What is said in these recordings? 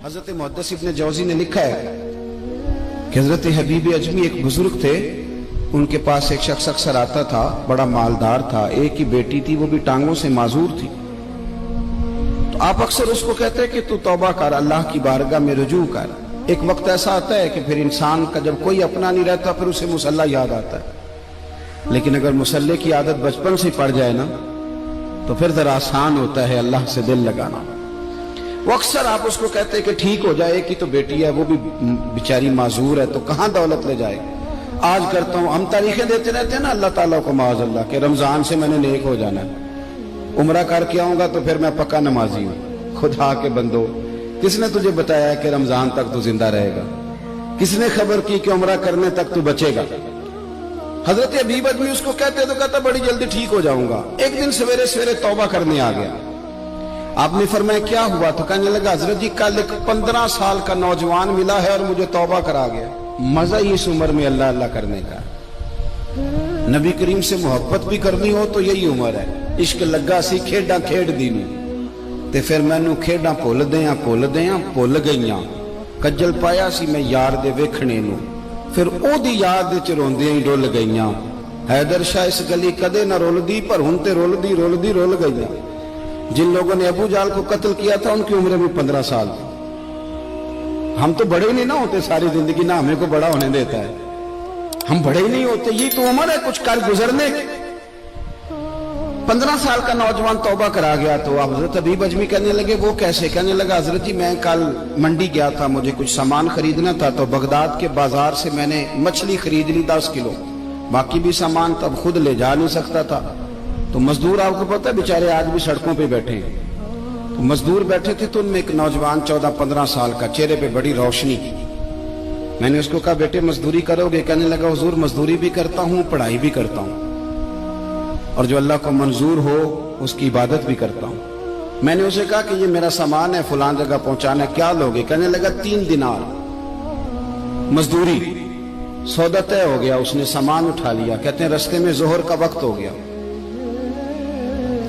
حضرت محدث ابن جوزی نے لکھا ہے کہ حضرت حبیب اجمی ایک بزرگ تھے، ان کے پاس ایک شخص اکثر آتا تھا، بڑا مالدار تھا، ایک ہی بیٹی تھی، وہ بھی ٹانگوں سے معذور تھی۔ تو آپ اکثر اس کو کہتے کہ تو توبہ کر، اللہ کی بارگاہ میں رجوع کر۔ ایک وقت ایسا آتا ہے کہ پھر انسان کا جب کوئی اپنا نہیں رہتا پھر اسے مصلی یاد آتا ہے، لیکن اگر مصلی کی عادت بچپن سے پڑ جائے نا تو پھر ذرا آسان ہوتا ہے اللہ سے دل لگانا۔ وہ اکثر آپ اس کو کہتے کہ ٹھیک ہو جائے کہ تو بیٹی ہے، وہ بھی بیچاری معذور ہے، تو کہاں دولت لے جائے۔ آج کرتا ہوں، ہم تاریخیں دیتے رہتے ہیں نا اللہ تعالیٰ کو معاذ اللہ کہ رمضان سے میں نے نیک ہو جانا ہے، عمرہ کر کے آؤں گا تو پھر میں پکا نمازی ہوں۔ خدا کے بندو، کس نے تجھے بتایا کہ رمضان تک تو زندہ رہے گا؟ کس نے خبر کی کہ عمرہ کرنے تک تو بچے گا؟ حضرت حبیب اجمی اس کو کہتے تو کہتا بڑی جلدی ٹھیک ہو جاؤں گا۔ ایک دن سویرے سویرے توبہ کرنے آ گیا۔ آپ نے فرمایا کیا ہوا؟ تو کہنے لگا حضرت جی کل ایک 15 سال کا نوجوان ملا ہے اور مجھے توبہ کرا گیا۔ مزہ ہی اس عمر میں اللہ اللہ کرنے کا، نبی کریم سے محبت بھی کرنی ہو تو یہی عمر ہے۔ عشق لگا سی کھیڈاں کھیڈ دی نوں تے پھر مینوں کھیڈاں بھول بھول گئیاں، کجل پایا سی میں یار دے ویکھنے نوں، پھر او دی یاد وچ روندیاں ہی ڈول گئیاں۔ حیدر شاہ اس گلی کدے نہ رولدی پر ہن تے رول گئیاں۔ جن لوگوں نے ابو جہل کو قتل کیا تھا ان کی عمر بھی 15 سال تھی۔ ہم تو بڑے ہی نہیں نہ ہوتے، ساری زندگی نہ ہمیں کو بڑا ہونے دیتا ہے، ہم بڑے ہی نہیں ہوتے، یہ تو عمر ہے کچھ کر گزرنے کی۔ 15 سال کا نوجوان توبہ کرا گیا تو اب حضرت حبیب اجمی کہنے لگے وہ کیسے؟ کہنے لگا حضرت جی میں کل منڈی گیا تھا، مجھے کچھ سامان خریدنا تھا، تو بغداد کے بازار سے میں نے مچھلی خرید لی 10 کلو، باقی بھی سامان تب خود لے جا نہیں سکتا تھا۔ تو مزدور آپ کو پتہ ہے بیچارے آج بھی سڑکوں پہ بیٹھے ہیں، تو مزدور بیٹھے تھے تو ان میں ایک نوجوان 14-15 سال کا، چہرے پہ بڑی روشنی۔ میں نے اس کو کہا بیٹے مزدوری کرو گے؟ کہنے لگا حضور مزدوری بھی کرتا ہوں، پڑھائی بھی کرتا ہوں، اور جو اللہ کو منظور ہو اس کی عبادت بھی کرتا ہوں۔ میں نے اسے کہا کہ یہ میرا سامان ہے فلان جگہ پہنچانا ہے، کیا لوگے؟ کہنے لگا 3 دینار مزدوری۔ سودا طے ہو گیا، اس نے سامان اٹھا لیا۔ کہتے ہیں رستے میں ظہر کا وقت ہو گیا،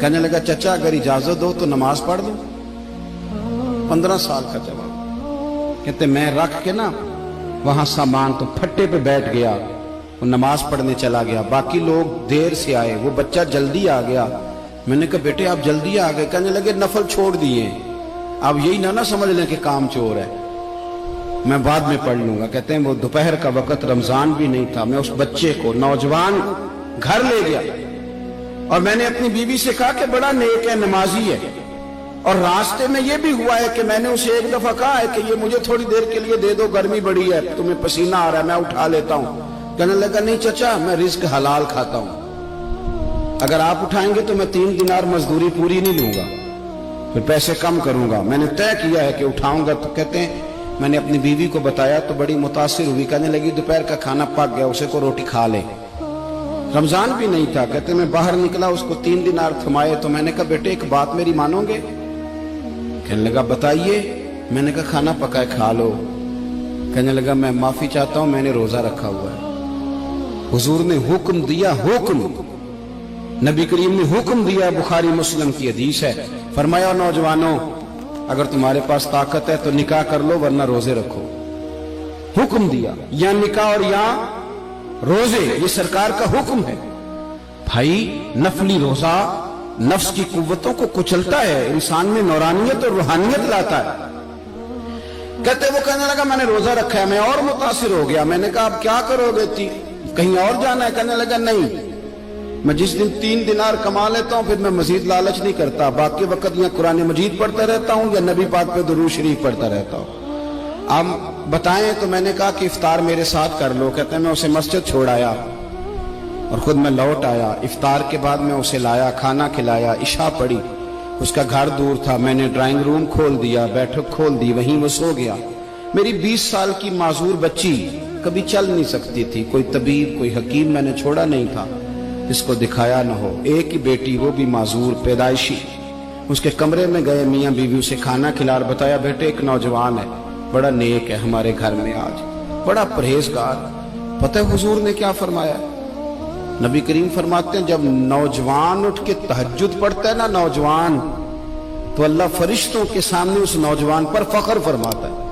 کہنے لگا چچا اگر اجازت ہو تو نماز پڑھ دوں۔ 15 سال کا جواب۔ کہتے میں رکھ کے نا وہاں سامان تو پھٹے پہ بیٹھ گیا، وہ نماز پڑھنے چلا گیا، باقی لوگ دیر سے آئے، وہ بچہ جلدی آ گیا۔ میں نے کہا بیٹے آپ جلدی آ گئے؟ کہنے لگے نفل چھوڑ دیے، اب یہی نہ سمجھ لیں کہ کام چور ہے، میں بعد میں پڑھ لوں گا۔ کہتے ہیں وہ دوپہر کا وقت، رمضان بھی نہیں تھا، میں اس بچے کو نوجوان گھر لے گیا اور میں نے اپنی بیوی سے کہا کہ بڑا نیک ہے، نمازی ہے، اور راستے میں یہ بھی ہوا ہے کہ میں نے اسے ایک دفعہ کہا ہے کہ یہ مجھے تھوڑی دیر کے لیے دے دو، گرمی بڑی ہے، تمہیں پسینہ آ رہا ہے، میں اٹھا لیتا ہوں۔ کہنے لگا نہیں چچا میں رزق حلال کھاتا ہوں، اگر آپ اٹھائیں گے تو میں 3 دینار مزدوری پوری نہیں لوں گا، پھر پیسے کم کروں گا، میں نے طے کیا ہے کہ اٹھاؤں گا۔ تو کہتے ہیں میں نے اپنی بیوی کو بتایا تو بڑی متاثر ہوئی، کہنے لگی دوپہر کا کھانا پک گیا، اسے کو روٹی کھا لے، رمضان بھی نہیں تھا۔ کہتے میں باہر نکلا، اس کو 3 دینار تھمائے، تو میں نے کہا بیٹے ایک بات میری مانو گے؟ کہنے لگا بتائیے۔ میں نے کہا کھانا پکائے کھا لو۔ کہنے لگا میں معافی چاہتا ہوں، میں نے روزہ رکھا ہوا ہے۔ حضور نے حکم دیا، حکم نبی کریم نے حکم دیا، بخاری مسلم کی حدیث ہے، فرمایا نوجوانوں اگر تمہارے پاس طاقت ہے تو نکاح کر لو ورنہ روزے رکھو۔ حکم دیا، یا نکاح اور یا روزے، یہ سرکار کا حکم ہے۔ بھائی نفلی روزہ نفس کی قوتوں کو کچلتا ہے، انسان میں نورانیت اور روحانیت لاتا ہے۔ کہتے وہ کہنے لگا میں نے روزہ رکھا ہے، میں اور متاثر ہو گیا۔ میں نے کہا اب کیا کرو گے؟ کہیں اور جانا ہے؟ کہنے لگا نہیں، میں جس دن 3 دینار کما لیتا ہوں پھر میں مزید لالچ نہیں کرتا، باقی وقت یا قرآن مجید پڑھتا رہتا ہوں یا نبی پاک پہ درود شریف پڑھتا رہتا ہوں۔ آپ بتائیں؟ تو میں نے کہا کہ افطار میرے ساتھ کر لو۔ کہتے ہیں میں اسے مسجد چھوڑ آیا اور خود میں لوٹ آیا۔ افطار کے بعد میں اسے لایا، کھانا کھلایا، عشاء پڑھی، اس کا گھر دور تھا، میں نے ڈرائنگ روم کھول دیا، بیٹھک کھول دی، وہیں وہ سو گیا۔ میری 20 سال کی معذور بچی کبھی چل نہیں سکتی تھی، کوئی طبیب کوئی حکیم میں نے چھوڑا نہیں تھا جس کو دکھایا نہ ہو، ایک ہی بیٹی وہ بھی معذور پیدائشی۔ اس کے کمرے میں گئے، میاں بیوی اسے کھانا کھلا اور بتایا بیٹے ایک نوجوان ہے، بڑا نیک ہے، ہمارے گھر میں آج بڑا پرہیزگار۔ پتہ ہے حضور نے کیا فرمایا؟ نبی کریم فرماتے ہیں جب نوجوان اٹھ کے تہجد پڑھتا ہے نا، نوجوان تو اللہ فرشتوں کے سامنے اس نوجوان پر فخر فرماتا ہے.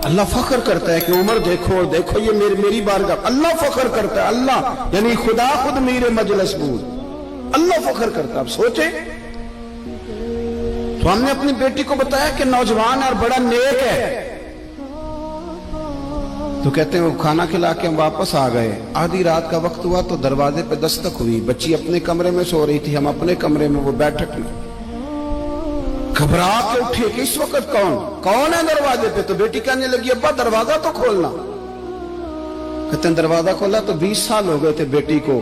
اللہ فخر کرتا ہے کہ عمر دیکھو دیکھو یہ میری بارگاہ. اللہ فخر کرتا ہے, اللہ یعنی خدا خود میرے مجلس بود, اللہ فخر کرتا ہے. اب سوچے تو ہم نے اپنی بیٹی کو بتایا کہ نوجوان اور بڑا نیک ہے, تو کہتے ہیں وہ کھانا کھلا کے ہم واپس آ گئے. آدھی رات کا وقت ہوا تو دروازے پہ دستک ہوئی. بچی اپنے کمرے میں سو رہی تھی, ہم اپنے کمرے میں, وہ بیٹھک میں. گھبرا کے اٹھے کہ اس وقت کون ہے دروازے پہ؟ تو بیٹی کہنے لگی ابا دروازہ تو کھولنا. کہتے ہیں دروازہ کھولا تو 20 سال ہو گئے تھے بیٹی کو,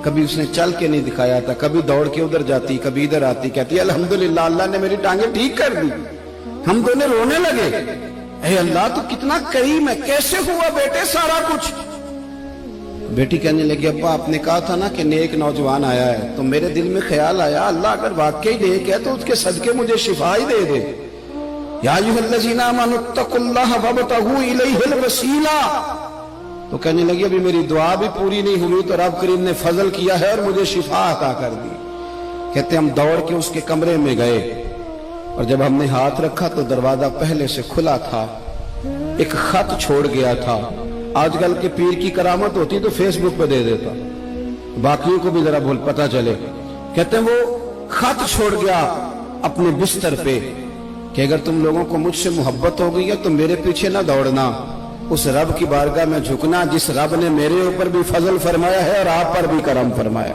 کبھی اس نے چل کے نہیں دکھایا تھا, کبھی دوڑ کے ادھر جاتی کبھی ادھر آتی. کہتی الحمدللہ اللہ نے میری ٹانگیں ٹھیک کر دی. ہم دونوں رونے لگے, اے اللہ تو کتنا کریم ہے, کیسے ہوا بیٹے سارا کچھ؟ بیٹی کہنے لگی ابا آپ نے کہا تھا نا کہ نیک نوجوان آیا ہے, تو میرے دل میں خیال آیا اللہ اگر واقعی نیک ہے تو اس کے صدقے مجھے شفا ہی دے دے. یا ایھا الذین آمنوا اتقوا اللہ وابتغوا الیہ الوسیلہ. تو کہنے لگی ابھی میری دعا بھی پوری نہیں ہوئی تو رب کریم نے فضل کیا ہے اور مجھے شفا عطا کر دی. کہتے ہم دوڑ کے اس کے کمرے میں گئے اور جب ہم نے ہاتھ رکھا تو دروازہ پہلے سے کھلا تھا, ایک خط چھوڑ گیا تھا. آج کل کے پیر کی کرامت ہوتی تو فیس بک پہ دے دیتا, باقیوں کو بھی ذرا پتا چلے. کہتے ہیں وہ خط چھوڑ گیا اپنے بستر پہ کہ اگر تم لوگوں کو مجھ سے محبت ہو گئی ہے تو میرے پیچھے نہ دوڑنا, اس رب کی بارگاہ میں جھکنا جس رب نے میرے اوپر بھی فضل فرمایا ہے اور آپ پر بھی کرم فرمایا.